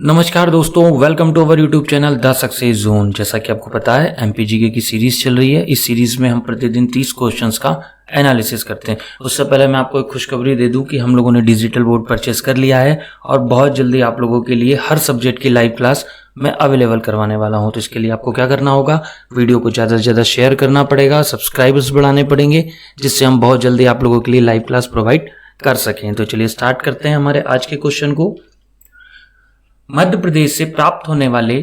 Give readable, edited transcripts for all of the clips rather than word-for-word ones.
नमस्कार दोस्तों, welcome to our YouTube channel The Success Zone. जैसा कि आपको पता है एमपीजीके की सीरीज चल रही है। इस सीरीज में हम प्रतिदिन 30 क्वेश्चंस का एनालिसिस करते हैं। उससे पहले मैं आपको एक खुशखबरी दे दूं कि हम लोगों ने डिजिटल बोर्ड परचेस कर लिया है और बहुत जल्दी आप लोगों के लिए हर सब्जेक्ट की लाइव क्लास मैं अवेलेबल करवाने वाला हूं। तो इसके लिए आपको क्या करना होगा, वीडियो को ज़्यादा से ज़्यादा शेयर करना पड़ेगा, सब्सक्राइबर्स बढ़ाने पड़ेंगे, जिससे हम बहुत जल्दी आप लोगों के लिए लाइव क्लास प्रोवाइड कर सकें। तो चलिए स्टार्ट करते हैं हमारे आज के क्वेश्चन को। मध्य प्रदेश से प्राप्त होने वाले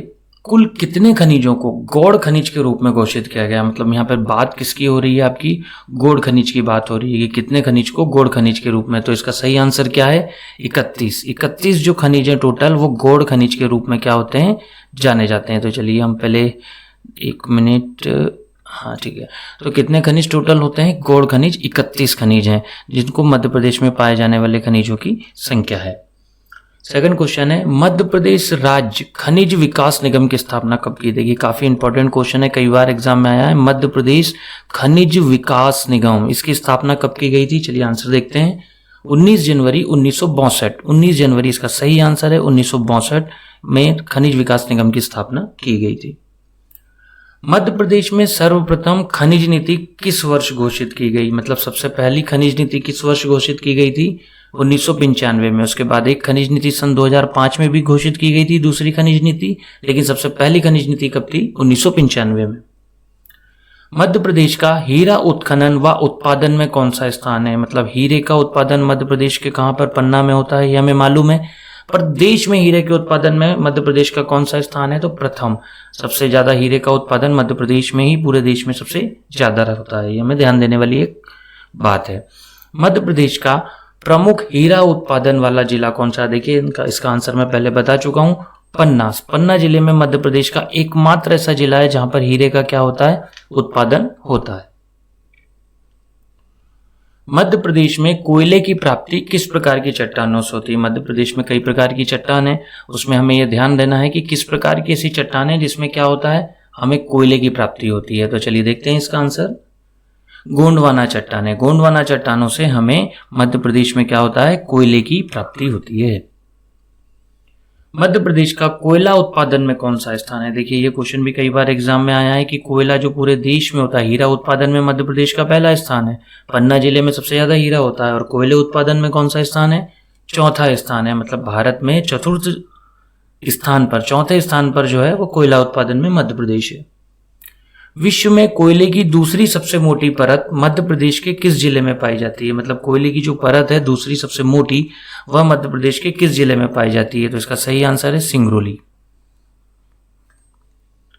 कुल कितने खनिजों को गौड़ खनिज के रूप में घोषित किया गया। मतलब यहाँ पर बात किसकी हो रही है, आपकी गौड़ खनिज की बात हो रही है कि कितने खनिज को गौड़ खनिज के रूप में। तो इसका सही आंसर क्या है, 31 जो खनिज है टोटल वो गौड़ खनिज के रूप में क्या होते हैं, जाने जाते हैं। तो चलिए हम पहले एक मिनट, हाँ ठीक है। तो कितने खनिज टोटल होते हैं, गौड़ खनिज 31 खनिज हैं जिनको मध्य प्रदेश में पाए जाने वाले खनिजों की संख्या है। सेकंड क्वेश्चन है, मध्य प्रदेश राज्य खनिज विकास निगम की स्थापना कब की गई। काफी इंपॉर्टेंट क्वेश्चन है, कई बार एग्जाम में आया है। मध्य प्रदेश खनिज विकास निगम, इसकी स्थापना कब की गई थी। चलिए आंसर देखते हैं, 19 जनवरी 1962। 19 जनवरी इसका सही आंसर है। 1962 में खनिज विकास निगम की स्थापना की गई थी। मध्य प्रदेश में सर्वप्रथम खनिज नीति किस वर्ष घोषित की गई। मतलब सबसे पहली खनिज नीति किस वर्ष घोषित की गई थी, 1995 में। उसके बाद एक खनिज नीति सन 2005 में भी घोषित की गई थी, दूसरी खनिज नीति। लेकिन सबसे पहली खनिज नीति कब थी, 1995 में। मध्य प्रदेश का हीरा उत्खनन व उत्पादन में कौन सा स्थान है। मतलब हीरे का उत्पादन मध्य प्रदेश के कहां पर, पन्ना में होता है, ये हमें मालूम है। पर देश में हीरे के उत्पादन में मध्य प्रदेश का कौन सा स्थान है, तो प्रथम। सबसे ज्यादा हीरे का उत्पादन मध्य प्रदेश में ही पूरे देश में सबसे ज्यादा होता है, ये हमें ध्यान देने वाली एक बात है। मध्य प्रदेश का प्रमुख हीरा उत्पादन वाला जिला कौन सा। देखिए इसका आंसर मैं पहले बता चुका हूं, पन्ना। पन्ना जिले में मध्य प्रदेश का एकमात्र ऐसा जिला है जहां पर हीरे का क्या होता है, उत्पादन होता है। मध्य प्रदेश में कोयले की प्राप्ति किस प्रकार की चट्टानों से होती है। मध्य प्रदेश में कई प्रकार की चट्टान है, उसमें हमें यह ध्यान देना है कि किस प्रकार की ऐसी चट्टान है जिसमें क्या होता है, हमें कोयले की प्राप्ति होती है। तो चलिए देखते हैं इसका आंसर, गोंडवाना चट्टान है। गोंडवाना चट्टानों से हमें मध्य प्रदेश में क्या होता है, कोयले की प्राप्ति होती है। मध्य प्रदेश का कोयला उत्पादन में कौन सा स्थान है। देखिए ये क्वेश्चन भी कई बार एग्जाम में आया है कि कोयला जो पूरे देश में होता है, हीरा उत्पादन में मध्य प्रदेश का पहला स्थान है। पन्ना जिले में सबसे ज्यादा हीरा होता है। और कोयले उत्पादन में कौन सा स्थान है, चौथा स्थान है। मतलब भारत में चतुर्थ स्थान पर, चौथे स्थान पर जो है वो कोयला उत्पादन में मध्य प्रदेश है। विश्व में कोयले की दूसरी सबसे मोटी परत मध्य प्रदेश के किस जिले में पाई जाती है। मतलब कोयले की जो परत है दूसरी सबसे मोटी, वह मध्य प्रदेश के किस जिले में पाई जाती है। तो इसका सही आंसर है सिंगरौली।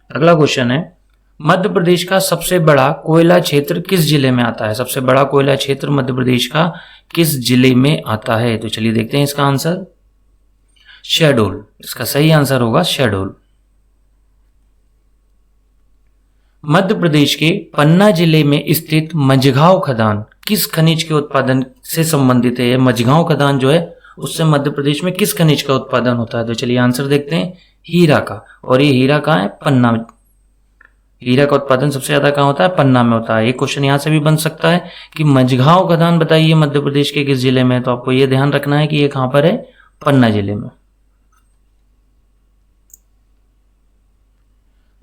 अगला क्वेश्चन है, मध्य प्रदेश का सबसे बड़ा कोयला क्षेत्र किस जिले में आता है। सबसे बड़ा कोयला क्षेत्र मध्य प्रदेश का किस जिले में आता है। तो चलिए देखते हैं इसका आंसर, शहडोल। इसका सही आंसर होगा शहडोल। मध्य प्रदेश के पन्ना जिले में स्थित मझगांव खदान किस खनिज के उत्पादन से संबंधित है। मझगांव खदान जो है उससे मध्य प्रदेश में किस खनिज का उत्पादन होता है। तो चलिए आंसर देखते हैं, हीरा का। और ये हीरा कहाँ है, पन्ना। हीरा का उत्पादन सबसे ज्यादा कहाँ होता है, पन्ना में होता है। एक क्वेश्चन यहाँ से भी बन सकता है कि मझगांव खदान बताइए मध्य प्रदेश के किस जिले में। तो आपको ये ध्यान रखना है कि ये कहाँ पर है, पन्ना जिले में।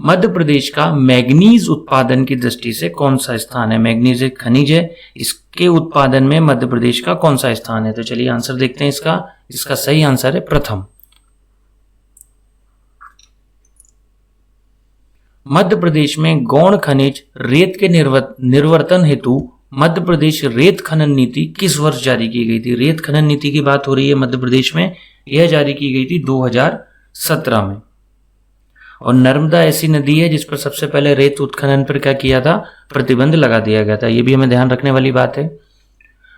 मध्य प्रदेश का मैग्नीज उत्पादन की दृष्टि से कौन सा स्थान है। मैग्नीज एक खनिज है, इसके उत्पादन में मध्य प्रदेश का कौन सा स्थान है। तो चलिए आंसर देखते हैं इसका सही आंसर है प्रथम। मध्य प्रदेश में गौण खनिज रेत के निर्वर्तन हेतु मध्य प्रदेश रेत खनन नीति किस वर्ष जारी की गई थी। रेत खनन नीति की बात हो रही है मध्य प्रदेश में, यह जारी की गई थी 2017 में। और नर्मदा ऐसी नदी है जिस पर सबसे पहले रेत उत्खनन पर क्या किया था, प्रतिबंध लगा दिया गया था। ये भी हमें ध्यान रखने वाली बात है।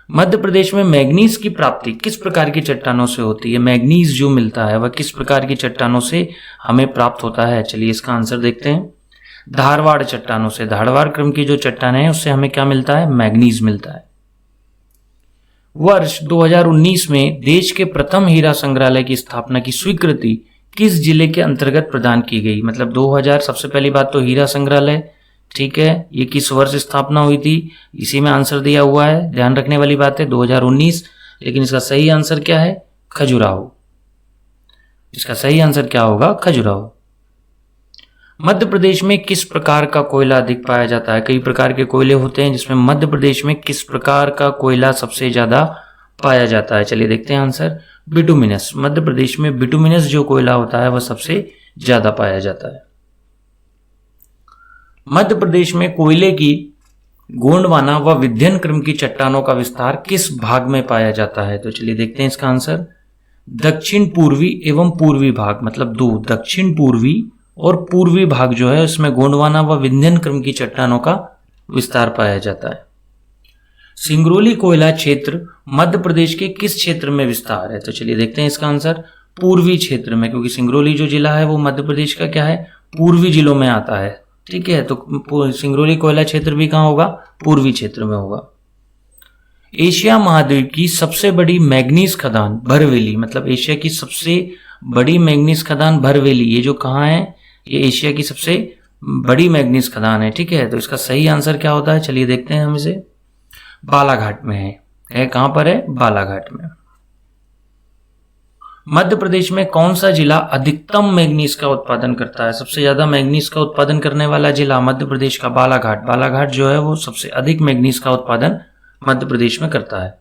मध्य प्रदेश में मैग्नीज की प्राप्ति किस प्रकार की चट्टानों से होती है। मैग्नीज जो मिलता है वह किस प्रकार की चट्टानों से हमें प्राप्त होता है। चलिए इसका आंसर देखते हैं, धारवाड़ चट्टानों से। धारवाड़ क्रम की जो चट्टान है उससे हमें क्या मिलता है, मैग्नीज मिलता है। वर्ष 2019 में देश के प्रथम हीरा संग्रहालय की स्थापना की स्वीकृति किस जिले के अंतर्गत प्रदान की गई। मतलब 2000, सबसे पहली बात तो हीरा संग्रहालय, ठीक है, ये किस वर्ष स्थापना हुई थी, इसी में आंसर दिया हुआ है। ध्यान रखने वाली बात है 2019। लेकिन इसका सही आंसर क्या है, खजुराहो। इसका सही आंसर क्या होगा? खजुराहो। मध्य प्रदेश में किस प्रकार का कोयला अधिक पाया जाता है? कई प्रकार के कोयले होते हैं, जिसमें मध्य प्रदेश में किस प्रकार का कोयला सबसे ज्यादा पाया जाता है? चलिए देखते हैं आंसर। बिटुमिनस। मध्य प्रदेश में बिटुमिनस जो कोयला होता है वह सबसे ज्यादा पाया जाता है। मध्य प्रदेश में कोयले की गोंडवाना व विंध्यन क्रम की चट्टानों का विस्तार किस भाग में पाया जाता है? तो चलिए देखते हैं इसका आंसर। दक्षिण पूर्वी एवं पूर्वी भाग, मतलब दो, दक्षिण पूर्वी और पूर्वी भाग जो है उसमें गोंडवाना व विंध्यन क्रम की चट्टानों का विस्तार पाया जाता है। सिंगरौली कोयला क्षेत्र मध्य प्रदेश के किस क्षेत्र में विस्तार है? तो चलिए देखते हैं इसका आंसर। पूर्वी क्षेत्र में, क्योंकि सिंगरौली जो जिला है वो मध्य प्रदेश का क्या है? पूर्वी जिलों में आता है। ठीक है, तो सिंगरौली कोयला क्षेत्र भी कहाँ होगा? पूर्वी क्षेत्र में होगा। एशिया महाद्वीप की सबसे बड़ी मैग्नीज खदान भरवेली, मतलब एशिया की सबसे बड़ी मैग्नीज खदान भरवेली, ये जो कहाँ है? ये एशिया की सबसे बड़ी मैग्नीज खदान है। ठीक है, तो इसका सही आंसर क्या होता है? चलिए देखते हैं हम इसे। बालाघाट में है। कहां पर है? बालाघाट में। मध्य प्रदेश में कौन सा जिला अधिकतम मैग्नीज का उत्पादन करता है? सबसे ज्यादा मैग्नीज का उत्पादन करने वाला जिला मध्य प्रदेश का बालाघाट। बालाघाट जो है वो सबसे अधिक मैग्नीज का उत्पादन मध्य प्रदेश में करता है।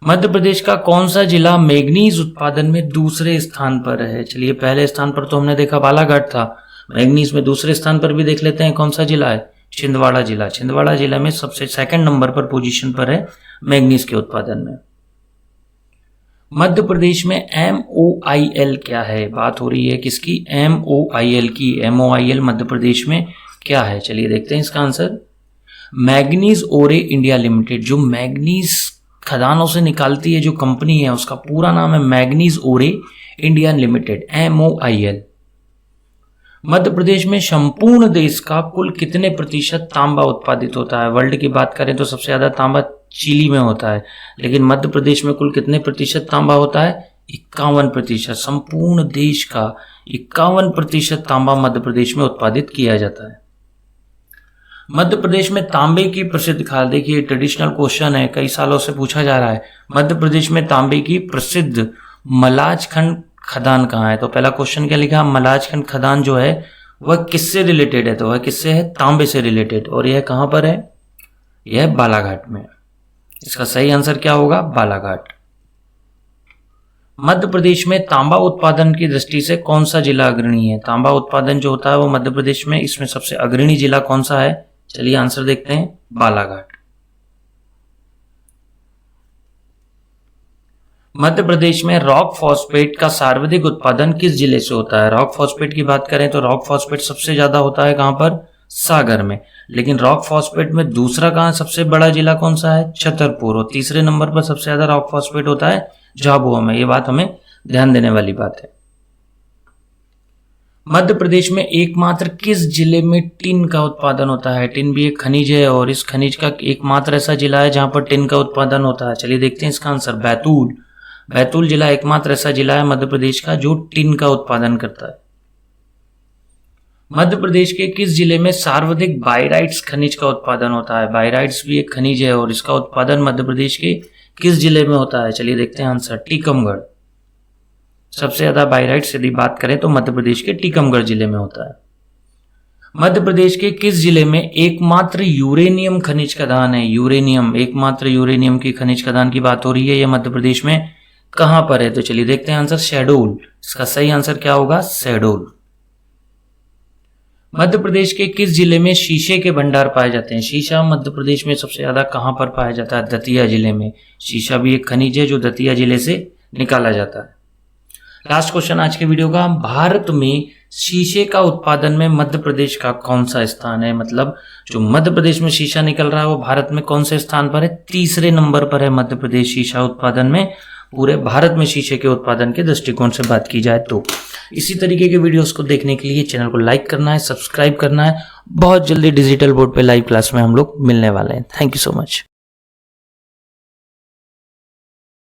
मध्य प्रदेश का कौन सा जिला मैग्नीज उत्पादन में दूसरे स्थान पर है? चलिए, पहले स्थान पर तो हमने देखा बालाघाट था, मैग्नीज में दूसरे स्थान पर भी देख लेते हैं कौन सा जिला है। छिंदवाड़ा जिला। छिंदवाड़ा जिला में सबसे सेकंड नंबर पर पोजीशन पर है मैग्नीज के उत्पादन में। मध्य प्रदेश में MOIL क्या है? बात हो रही है किसकी? MOIL की। MOIL मध्य प्रदेश में क्या है? चलिए देखते हैं इसका आंसर। मैग्नीज ओरे इंडिया लिमिटेड। जो मैग्नीज खदानों से निकालती है जो कंपनी है उसका पूरा नाम है मैग्नीज ओरे India limited, MOIL। Madhya Pradesh में संपूर्ण देश का कुल कितने प्रतिशत तांबा उत्पादित होता है? वर्ल्ड की बात करें तो सबसे ज्यादा तांबा चिली में होता है, लेकिन मध्य प्रदेश में कुल कितने प्रतिशत तांबा होता है? 51%। संपूर्ण देश का 51% तांबा मध्य प्रदेश में उत्पादित किया जाता है। मध्य प्रदेश में तांबे की प्रसिद्ध खाल, देखिए ट्रेडिशनल क्वेश्चन है, कई सालों से पूछा जा रहा है। मध्य प्रदेश में तांबे की प्रसिद्ध मलाजखंड खदान कहाँ है? तो पहला क्वेश्चन क्या लिखा? मलाजखंड खदान जो है वह किससे रिलेटेड है? तो वह किससे है? तांबे से रिलेटेड। और यह कहां पर है? यह बालाघाट में। इसका सही आंसर क्या होगा? बालाघाट। मध्य प्रदेश में तांबा उत्पादन की दृष्टि से कौन सा जिला अग्रणी है? तांबा उत्पादन जो होता है वो मध्य प्रदेश में, इसमें सबसे अग्रणी जिला कौन सा है? चलिए आंसर देखते हैं। बालाघाट। मध्य प्रदेश में रॉक फॉस्फेट का सर्वाधिक उत्पादन किस जिले से होता है? रॉक फॉस्फेट की बात करें तो रॉक फॉस्फेट सबसे ज्यादा होता है कहां पर? सागर में। लेकिन रॉक फॉस्फेट में दूसरा कहां सबसे बड़ा जिला कौन सा है? छतरपुर। और तीसरे नंबर पर सबसे ज्यादा रॉक फॉस्फेट होता है झाबुआ में। ये बात हमें ध्यान देने वाली बात है। मध्य प्रदेश में एकमात्र किस जिले में टिन का उत्पादन होता है? टिन भी एक खनिज है और इस खनिज का एकमात्र ऐसा जिला है जहां पर टिन का उत्पादन होता है। चलिए देखते हैं इसका आंसर। बैतूल। बैतूल जिला एकमात्र ऐसा जिला है मध्य प्रदेश का जो टिन का उत्पादन करता है। मध्य प्रदेश के किस जिले में सर्वाधिक बायराइट्स खनिज का उत्पादन होता है? बायराइट्स भी एक खनिज है और इसका उत्पादन मध्य प्रदेश के किस जिले में होता है? चलिए देखते हैं आंसर। टीकमगढ़। सबसे ज्यादा बायराइट्स यदि बात करें तो मध्य प्रदेश के टीकमगढ़ जिले में होता है। मध्य प्रदेश के किस जिले में एकमात्र यूरेनियम खनिज खदान है? यूरेनियम, एकमात्र यूरेनियम की खनिज खदान की बात हो रही है। यह मध्य प्रदेश में कहां पर है? तो चलिए देखते हैं आंसर। शहडोल। इसका सही आंसर क्या होगा? शहडोल। मध्य प्रदेश के किस जिले में शीशे के भंडार पाए जाते हैं? शीशा मध्य प्रदेश में सबसे ज्यादा कहां पर पाया जाता है? दतिया जिले में। शीशा भी एक खनिज है जो दतिया जिले से निकाला जाता है। लास्ट क्वेश्चन आज के वीडियो का। भारत में शीशे का उत्पादन में मध्य प्रदेश का कौन सा स्थान है? मतलब जो मध्य प्रदेश में शीशा निकल रहा है वो भारत में कौन से स्थान पर है? तीसरे नंबर पर है मध्य प्रदेश शीशा उत्पादन में, पूरे भारत में शीशे के उत्पादन के दृष्टिकोण से बात की जाए तो। इसी तरीके के वीडियोस को देखने के लिए चैनल को लाइक करना है, सब्सक्राइब करना है। बहुत जल्दी डिजिटल बोर्ड पे लाइव क्लास में हम लोग मिलने वाले हैं। Thank you so much.